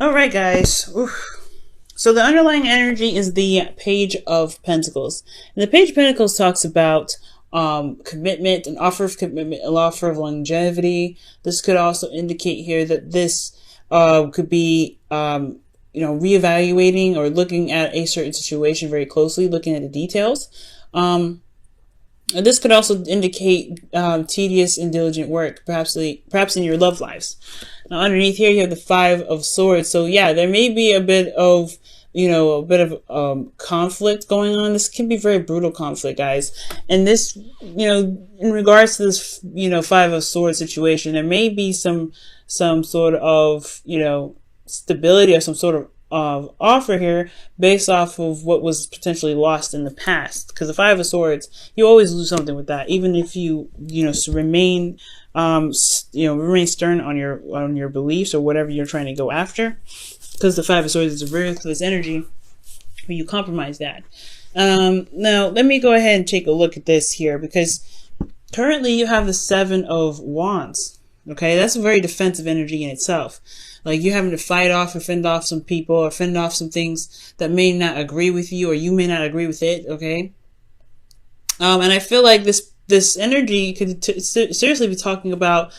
All right, guys. Oof. So the underlying energy is the Page of Pentacles. And the Page of Pentacles talks about commitment, an offer of commitment, an offer of longevity. This could also indicate here that this could be, reevaluating or looking at a certain situation very closely, looking at the details. And this could also indicate tedious and diligent work, perhaps in your love lives. Now, underneath here, you have the Five of Swords. So yeah, there may be a bit of conflict going on. This can be very brutal conflict, guys. And this, in regards to this, Five of Swords situation, there may be some sort of, stability or some sort of offer here based off of what was potentially lost in the past. Because the Five of Swords, you always lose something with that, even if you remain stern on your beliefs or whatever you're trying to go after. Because the Five of Swords is a ruthless energy, but you compromise that. Now let me go ahead and take a look at this here, because currently you have the Seven of Wands. Okay, that's a very defensive energy in itself. Like, you're having to fight off or fend off some people or fend off some things that may not agree with you, or you may not agree with it. Okay. And I feel like this energy could seriously be talking about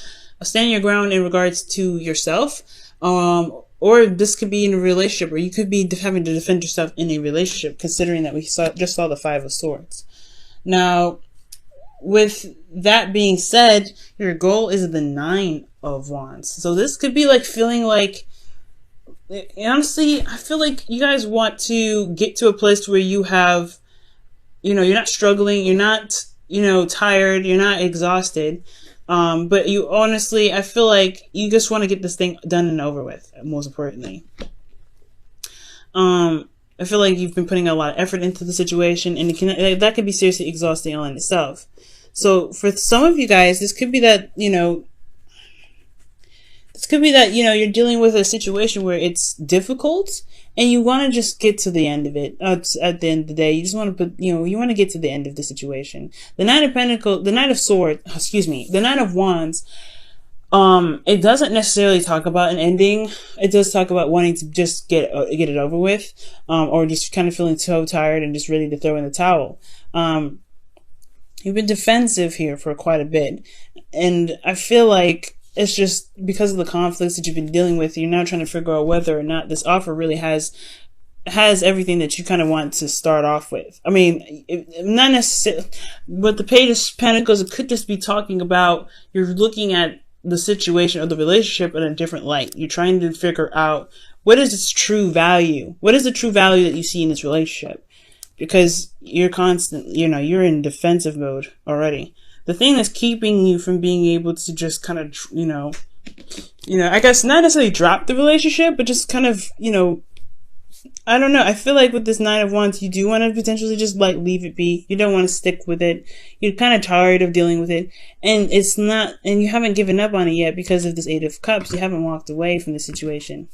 standing your ground in regards to yourself. Or this could be in a relationship, or you could be having to defend yourself in a relationship, considering that we just saw the Five of Swords. Now, with that being said, your goal is the Nine of Wands. So this could be like feeling like, honestly, I feel like you guys want to get to a place where you have, you're not struggling, you're not, tired, you're not exhausted. But you honestly, I feel like you just want to get this thing done and over with, most importantly. I feel like you've been putting a lot of effort into the situation, and that can be seriously exhausting all in itself. So for some of you guys, this could be that, you're dealing with a situation where it's difficult and you want to just get to the end of it. At the end of the day, you just want to you want to get to the end of the situation. The Nine of Wands, it doesn't necessarily talk about an ending. It does talk about wanting to just get it over with, or just kind of feeling so tired and just ready to throw in the towel. You've been defensive here for quite a bit, and I feel like it's just because of the conflicts that you've been dealing with. You're now trying to figure out whether or not this offer really has everything that you kind of want to start off with. I mean, not necessarily, but the Page of Pentacles, it could just be talking about you're looking at the situation or the relationship in a different light. You're trying to figure out what is its true value. What is the true value that you see in this relationship? Because you're you're in defensive mode already. The thing that's keeping you from being able to just kind of, I guess not necessarily drop the relationship, but just kind of, I don't know. I feel like with this Nine of Wands, you do want to potentially just like leave it be. You don't want to stick with it. You're kind of tired of dealing with it. And and you haven't given up on it yet because of this Eight of Cups. You haven't walked away from the situation.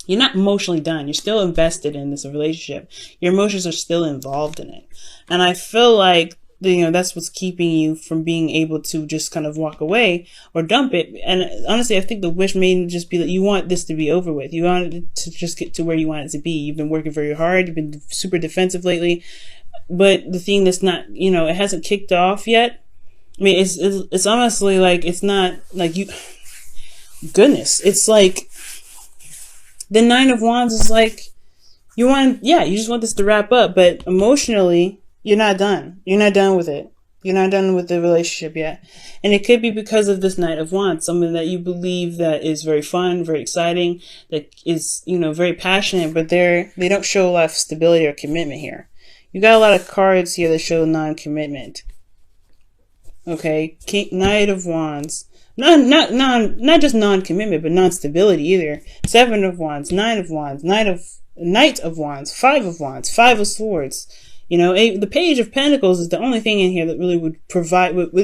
You're not emotionally done. You're still invested in this relationship. Your emotions are still involved in it. And I feel like, that's what's keeping you from being able to just kind of walk away or dump it. And honestly, I think the wish may just be that you want this to be over with. You want it to just get to where you want it to be. You've been working very hard. You've been super defensive lately. But the thing that's not, it hasn't kicked off yet. I mean, it's honestly like, it's not like goodness. It's like the Nine of Wands is like, you just want this to wrap up, but emotionally, you're not done. You're not done with it. You're not done with the relationship yet. And it could be because of this Knight of Wands, something that you believe that is very fun, very exciting, that is, very passionate, but they don't show a lot of stability or commitment here. You got a lot of cards here that show non-commitment. Okay, Knight of Wands. Not just non-commitment, but non-stability either. Seven of Wands, Nine of Wands, Knight of Wands, Five of Wands, Five of Swords. The Page of Pentacles is the only thing in here that really would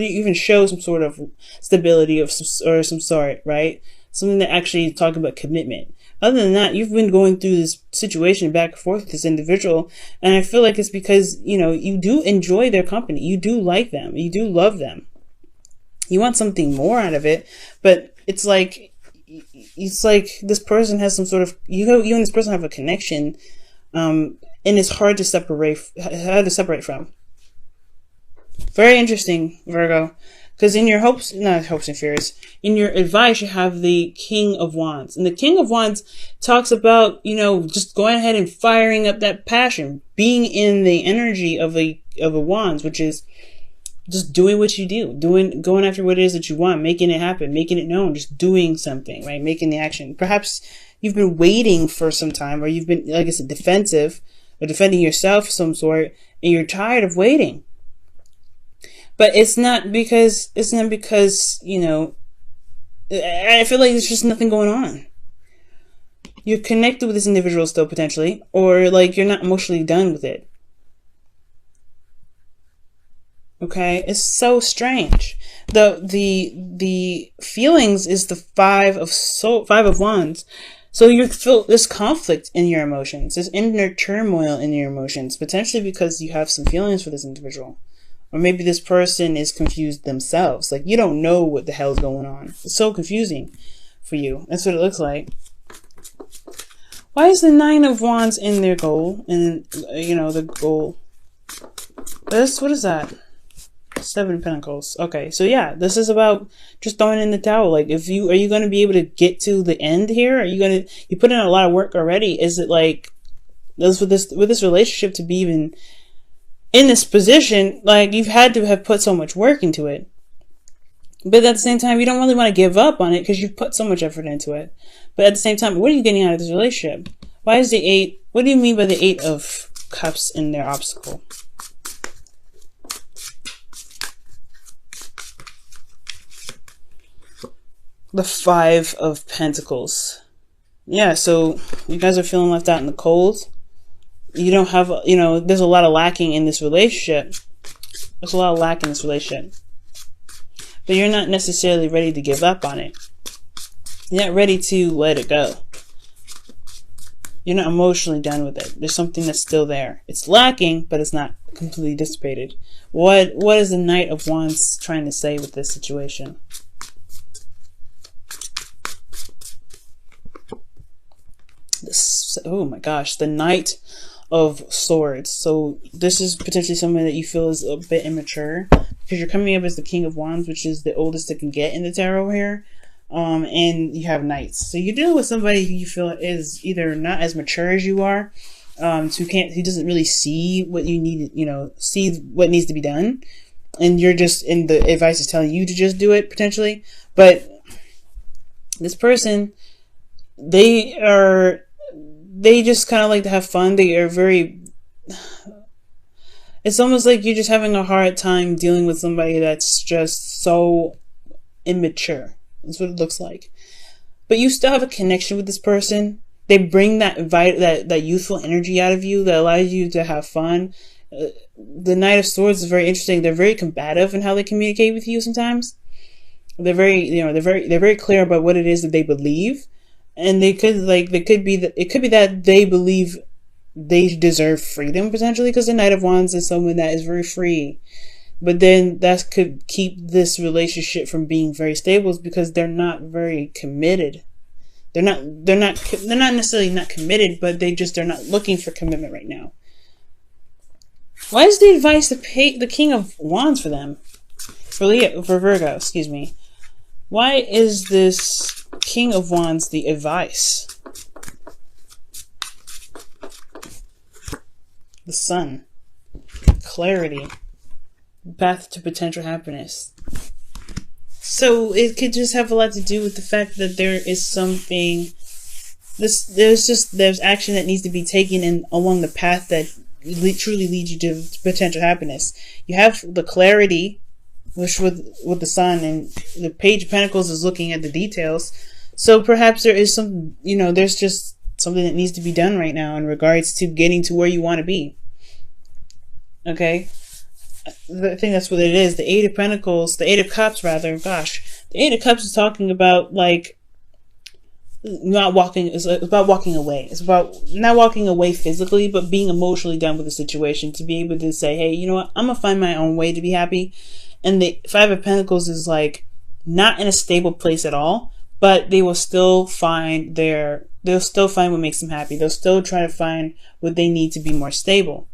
even show some sort of stability or some sort, right? Something that actually talk about commitment. Other than that, you've been going through this situation back and forth with this individual, and I feel like it's because, you do enjoy their company. You do like them. You do love them. You want something more out of it, but it's like it's like this person has some sort of, you and this person have a connection, and it's hard to separate from. Very interesting, Virgo. Because in your not hopes and fears, in your advice, you have the King of Wands. And the King of Wands talks about, just going ahead and firing up that passion, being in the energy of a Wands, which is just doing what you do, going after what it is that you want, making it happen, making it known, just doing something, right? Making the action. Perhaps you've been waiting for some time, or you've been, like I said, defensive, or defending yourself of some sort, and you're tired of waiting. But it's not because, I feel like there's just nothing going on. You're connected with this individual still, potentially, or like you're not emotionally done with it. Okay, it's so strange. The feelings is the five of wands. So you feel this conflict in your emotions, this inner turmoil in your emotions, potentially because you have some feelings for this individual. Or maybe this person is confused themselves. Like, you don't know what the hell is going on. It's so confusing for you. That's what it looks like. Why is the Nine of Wands in their goal? And, the goal. What is that? Seven of Pentacles. Okay, so yeah, this is about just throwing in the towel. Like, are you going to be able to get to the end here? You put in a lot of work already. Is it like, with this relationship to be even in this position, like, you've had to have put so much work into it. But at the same time, you don't really want to give up on it because you've put so much effort into it. But at the same time, what are you getting out of this relationship? Why is the 8? What do you mean by the 8 of Cups in their obstacle? The 5 of Pentacles. Yeah, so you guys are feeling left out in the cold. You don't have, there's a lot of lacking in this relationship. There's a lot of lack in this relationship. But you're not necessarily ready to give up on it. You're not ready to let it go. You're not emotionally done with it. There's something that's still there. It's lacking, but it's not completely dissipated. What is the Knight of Wands trying to say with this situation? Oh my gosh, the Knight of Swords. So this is potentially something that you feel is a bit immature, because you're coming up as the King of Wands, which is the oldest it can get in the tarot here. And you have Knights. So you're dealing with somebody who you feel is either not as mature as you are, who doesn't really see what you need, see what needs to be done. And you're just, and the advice is telling you to just do it, potentially. But this person, they just kind of like to have fun. They are it's almost like you're just having a hard time dealing with somebody that's just so immature. That's what it looks like. But you still have a connection with this person. They bring that youthful energy out of you that allows you to have fun. The Knight of Swords is very interesting. They're very combative in how they communicate with you sometimes. They're very clear about what it is that they believe. And it could be that they believe they deserve freedom, potentially, because the Knight of Wands is someone that is very free. But then that could keep this relationship from being very stable, because they're not very committed. They're not necessarily not committed, but they're not looking for commitment right now. Why is the advice the King of Wands for them? For Virgo, excuse me. Why is this King of Wands the advice? The Sun. Clarity. Path to potential happiness. So it could just have a lot to do with the fact that there is something, there's action that needs to be taken along the path that truly leads you to potential happiness. You have the clarity, which with the Sun, and the Page of Pentacles is looking at the details. So perhaps there is there's just something that needs to be done right now in regards to getting to where you want to be. Okay? I think that's what it is. The Eight of Pentacles, the Eight of Cups rather, the Eight of Cups is talking about it's about walking away. It's about not walking away physically, but being emotionally done with the situation, to be able to say, hey, you know what, I'm gonna find my own way to be happy. And the Five of Pentacles is like not in a stable place at all, but they'll still find what makes them happy. They'll still try to find what they need to be more stable.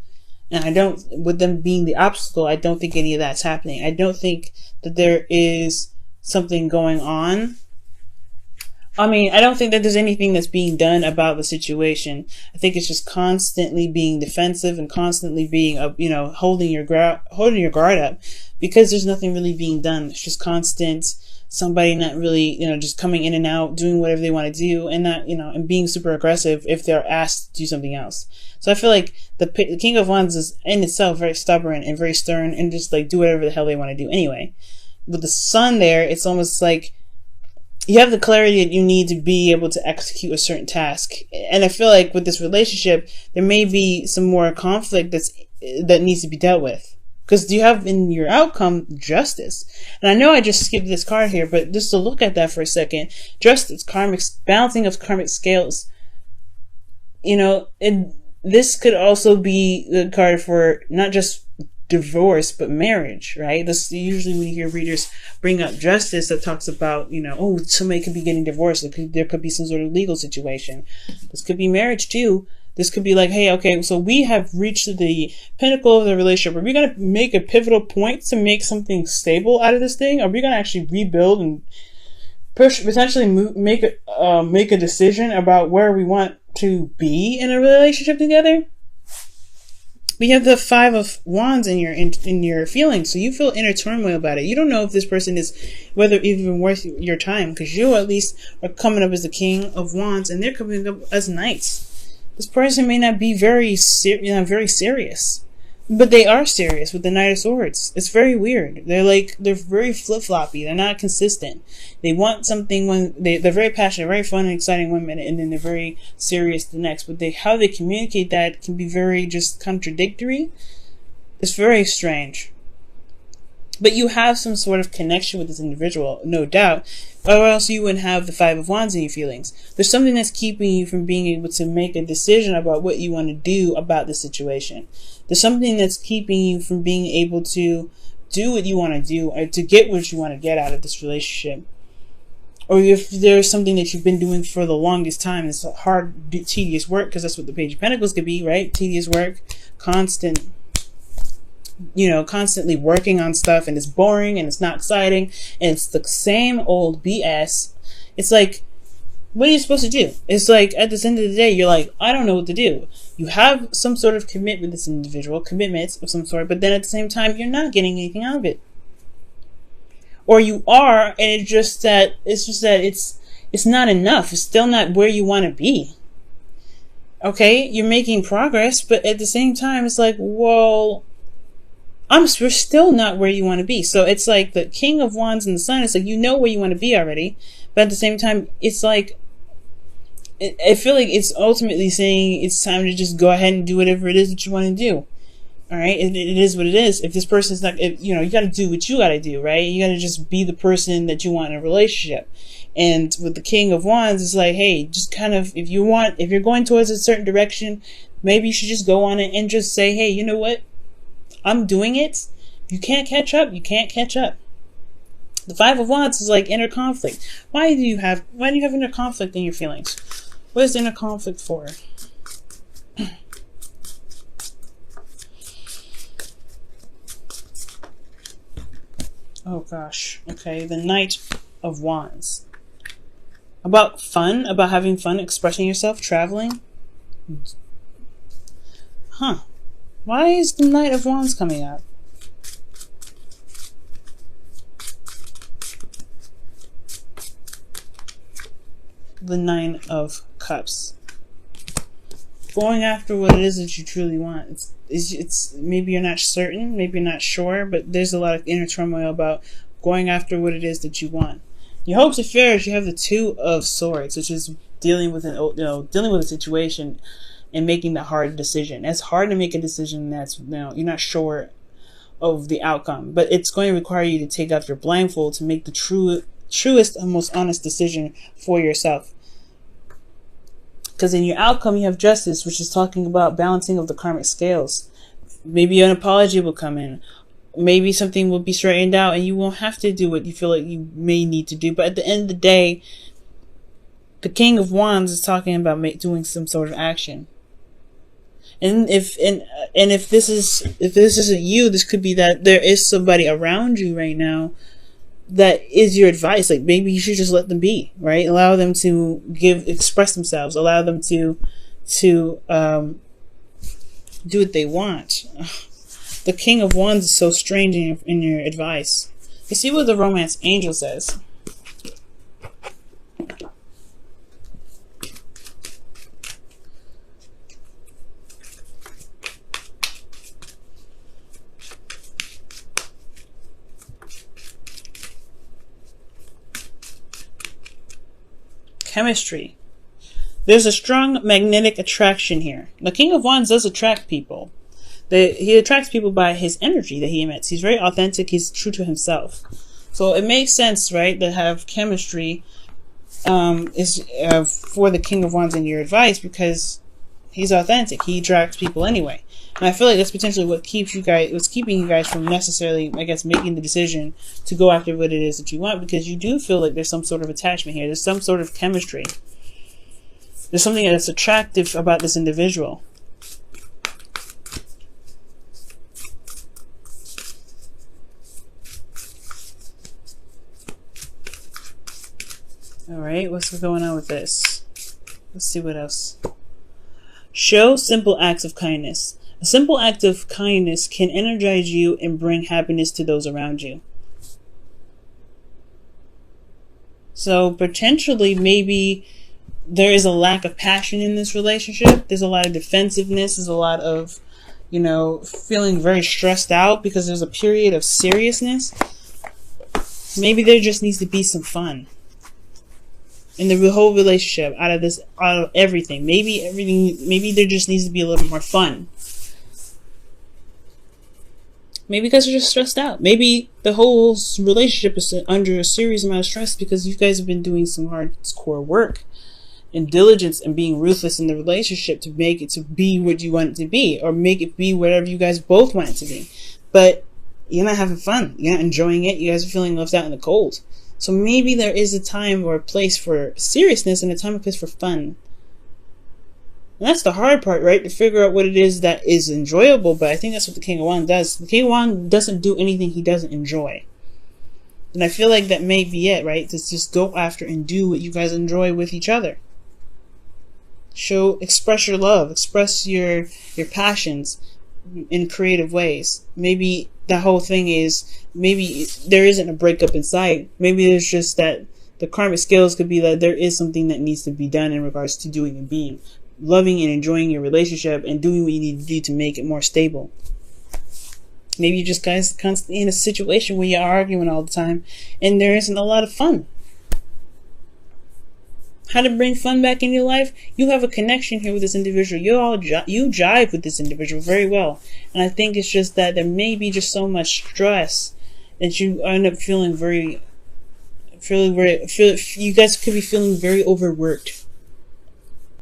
And with them being the obstacle, I don't think any of that's happening. I don't think that there is something going on. I mean, I don't think that there's anything that's being done about the situation. I think it's just constantly being defensive and constantly being, holding your guard up, because there's nothing really being done. It's just constant somebody not really, just coming in and out, doing whatever they want to do, and not, and being super aggressive if they're asked to do something else. So I feel like the King of Wands is in itself very stubborn and very stern, and just like do whatever the hell they want to do anyway. With the Sun there, it's almost like you have the clarity that you need to be able to execute a certain task. And I feel like with this relationship, there may be some more conflict that needs to be dealt with. Because you have in your outcome justice. And I know I just skipped this card here, but just to look at that for a second, justice, balancing of karmic scales. This could also be the card for not just divorce, but marriage, right? This usually when you hear readers bring up justice, that talks about, somebody could be getting divorced. There could be some sort of legal situation. This could be marriage too. This could be like, hey, okay, so we have reached the pinnacle of the relationship. Are we going to make a pivotal point to make something stable out of this thing? Are we going to actually rebuild and potentially make a decision about where we want to be in a relationship together? We have the Five of Wands in your feelings, so you feel inner turmoil about it. You don't know if this person is whether even worth your time, because you at least are coming up as the King of Wands, and they're coming up as Knights. This person may not be very serious, but they are serious with the Knight of Swords. It's very weird. They're very flip-floppy. They're not consistent. They want something when they're very passionate, very fun and exciting one minute, and then they're very serious the next. But how they communicate that can be very just contradictory. It's very strange. But you have some sort of connection with this individual, no doubt, or else you wouldn't have the Five of Wands in your feelings. There's something that's keeping you from being able to make a decision about what you want to do about the situation. There's something that's keeping you from being able to do what you want to do, or to get what you want to get out of this relationship. Or if there's something that you've been doing for the longest time, it's hard, tedious work, because that's what the Page of Pentacles could be, right? Tedious work, constantly working on stuff, and it's boring and it's not exciting and it's the same old BS. It's like, what are you supposed to do? It's like at the end of the day, you're like, I don't know what to do. You have some sort of commitment with this individual, commitments of some sort, but then at the same time, you're not getting anything out of it. Or you are, and it's just that it's not enough. It's still not where you want to be. Okay, you're making progress, but at the same time, it's like, well, we're still not where you want to be. So it's like the King of Wands and the Sun. It's like, you know where you want to be already, but at the same time, it's like, I feel like it's ultimately saying it's time to just go ahead and do whatever it is that you want to do. All right, it is what it is. If this person's not, you got to do what you got to do, right? You got to just be the person that you want in a relationship. And with the King of Wands, it's like, hey, just kind of, if you're going towards a certain direction, maybe you should just go on it and just say, hey, you know what? I'm doing it. You can't catch up. You can't catch up. The Five of Wands is like inner conflict. Why do you have inner conflict in your feelings? What is inner conflict for? Oh gosh. Okay, the Knight of Wands. About fun, about having fun, expressing yourself, traveling. Huh. Why is the Knight of Wands coming up? The Nine of Cups. Going after what it is that you truly want. It's maybe you're not certain, maybe you're not sure, but there's a lot of inner turmoil about going after what it is that you want. Your hopes and fears, you have the Two of Swords, which is dealing with a situation and making the hard decision. It's hard to make a decision that's, you're not sure of the outcome, but it's going to require you to take off your blindfold to make the truest and most honest decision for yourself. Because in your outcome, you have Justice, which is talking about balancing of the karmic scales. Maybe an apology will come in. Maybe something will be straightened out and you won't have to do what you feel like you may need to do. But at the end of the day, The King of Wands is talking about doing some sort of action. And if this isn't you, this could be that there is somebody around you right now that is your advice. Like, maybe you should just let them be, right? Allow them to express themselves. Allow them to do what they want. The King of Wands is so strange in your advice. You see what the romance angel says. Chemistry. There's a strong magnetic attraction here. The King of Wands does attract people. He attracts people by his energy that he emits. He's very authentic. He's true to himself. So it makes sense, right, to have chemistry for the King of Wands in your advice, because he's authentic. He attracts people anyway. And I feel like that's potentially what's keeping you guys from necessarily, I guess, making the decision to go after what it is that you want, because you do feel like there's some sort of attachment here. There's some sort of chemistry. There's something that's attractive about this individual. Alright, what's going on with this? Let's see what else. Show simple acts of kindness. A simple act of kindness can energize you and bring happiness to those around you. So potentially, maybe there is a lack of passion in this relationship. There's a lot of defensiveness. There's a lot of, feeling very stressed out because there's a period of seriousness. Maybe there just needs to be some fun in the whole relationship, out of everything. Maybe there just needs to be a little more fun. Maybe because you're just stressed out. Maybe the whole relationship is under a serious amount of stress because you guys have been doing some hardcore work and diligence and being ruthless in the relationship to make it to be what you want it to be, or make it be whatever you guys both want it to be. But you're not having fun. You're not enjoying it. You guys are feeling left out in the cold. So maybe there is a time or a place for seriousness and a time and place for fun. And that's the hard part, right? To figure out what it is that is enjoyable. But I think that's what the King of Wands does. The King of Wands doesn't do anything he doesn't enjoy. And I feel like that may be it, right? To just go after and do what you guys enjoy with each other. Express your love. Express your passions in creative ways. Maybe the whole thing is, maybe there isn't a breakup in sight. Maybe there's just that the karmic scales could be that there is something that needs to be done in regards to doing and being. Loving and enjoying your relationship and doing what you need to do to make it more stable. Maybe you just guys constantly in a situation where you're arguing all the time and there isn't a lot of fun. How to bring fun back in your life? You have a connection here with this individual. You jive with this individual very well. And I think it's just that there may be just so much stress that you end up feeling you guys could be feeling very overworked.